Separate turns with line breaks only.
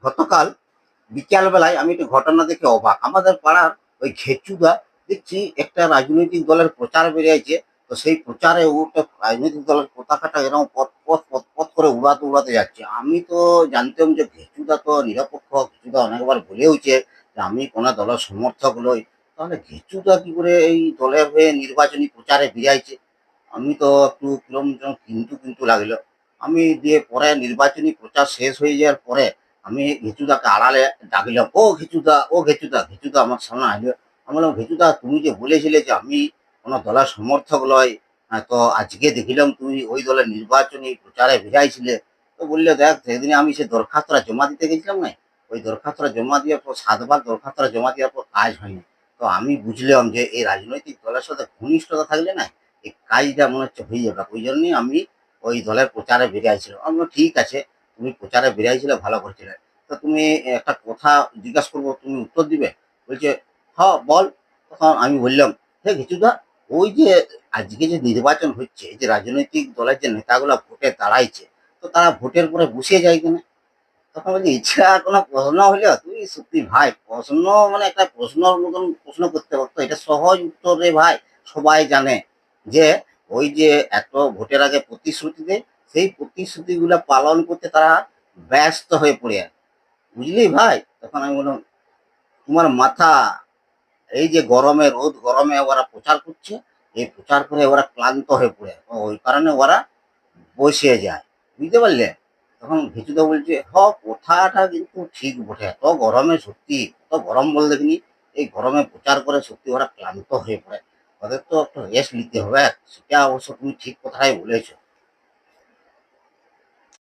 গতকাল বিকালবেলায় আমি একটু ঘটনা দেখে অবাক। আমাদের পাড়ার ওই ঘেচুদা দেখছি একটা রাজনৈতিক দলের প্রচার বেরিয়েছে। তো সেই প্রচারে ও একটা রাজনৈতিক দলের পতাকাটা এরকম পথ পথ পথ পথ করে উড়াতে উড়াতে যাচ্ছে। আমি তো জানতাম যে ঘেচুদা তো নিরপেক্ষ, ঘেচুদা অনেকবার বলেওছে যে আমি কোনো দলের সমর্থক নই। তাহলে ঘেচুদা কি করে এই দলের হয়ে নির্বাচনী প্রচারে বেরিয়েছে? আমি তো একটু কিরম যেন কিন্তু কিন্তু লাগলো। আমি দিয়ে পরে নির্বাচনী প্রচার শেষ হয়ে যাওয়ার পরে আমি ঘেচুদাকে আড়ালে ডাকলাম, ও ঘেচুদা, ও ঘেচুদা। ঘেচুদা আমার সামনে আসলো। আমি বললাম, ঘেচুদা, তুমি যে বলেছিলে যে আমি কোনো দলের সমর্থক নয়, তো আজকে দেখিলাম তুমি ওই দলের নির্বাচনী প্রচারে ভিড়াইছিলে। তো বললে, দেখ, সেদিনে আমি সে দরখাস্তটা জমা দিতে গেছিলাম না, ওই দরখাস্তটা জমা দেওয়ার পর 7 বার দরখাস্তটা জমা দেওয়ার পর কাজ হয়নি। তো আমি বুঝলাম যে এই রাজনৈতিক দলের সাথে ঘনিষ্ঠতা থাকলে না, এই কাজটা মনে হচ্ছে হয়ে যাবে। ওই জন্যই আমি ওই দলের প্রচারে বেরিয়েছিলাম। আমি বললাম, ঠিক আছে, তুমি প্রচারে বেরিয়েছিলে, ভালো করছিলে। তো তুমি একটা কথা জিজ্ঞাসা করবো, তুমি উত্তর দিবে? বলছে, হ্যাঁ বল। তখন আমি বললাম, হে ঘিচুদা, ওই যে আজকে যে নির্বাচন হচ্ছে, এই যে রাজনৈতিক দলের যে নেতাগুলা ভোটে দাঁড়াইছে, তো তারা ভোটের পরে বসে যায় কেন? তখন বলছি, ইচ্ছা কোনো প্রশ্ন হইলো? তুই সত্যি ভাই, প্রশ্ন মানে একটা প্রশ্নর মতন প্রশ্ন করতে পারতো। এটা সহজ উত্তর রে ভাই। সবাই জানে যে ওই যে এত ভোটের আগে প্রতিশ্রুতি দেয়, সেই প্রতিশ্রুতিগুলো পালন করতে তারা ব্যস্ত হয়ে পড়ে আছে। বুঝলি ভাই? তখন আমি বললাম, তোমার মাথা, এই যে গরমে, রোদ গরমে ওরা প্রচার করছে, এই প্রচার করে ওরা ক্লান্ত হয়ে পড়ে, তো ওই কারণে ওরা বসে যায়। বুঝতে পারলে? তখন ভিচুদা বলছে, কথাটা কিন্তু ঠিক বটে। এত গরমে সত্যি, এত গরম বল দেখিনি, এই গরমে প্রচার করে সত্যি ওরা ক্লান্ত হয়ে পড়ে। ওদের তো একটু রেস্ট নিতে হবে। সেটা অবশ্য তুমি ঠিক কথাই বলেছো।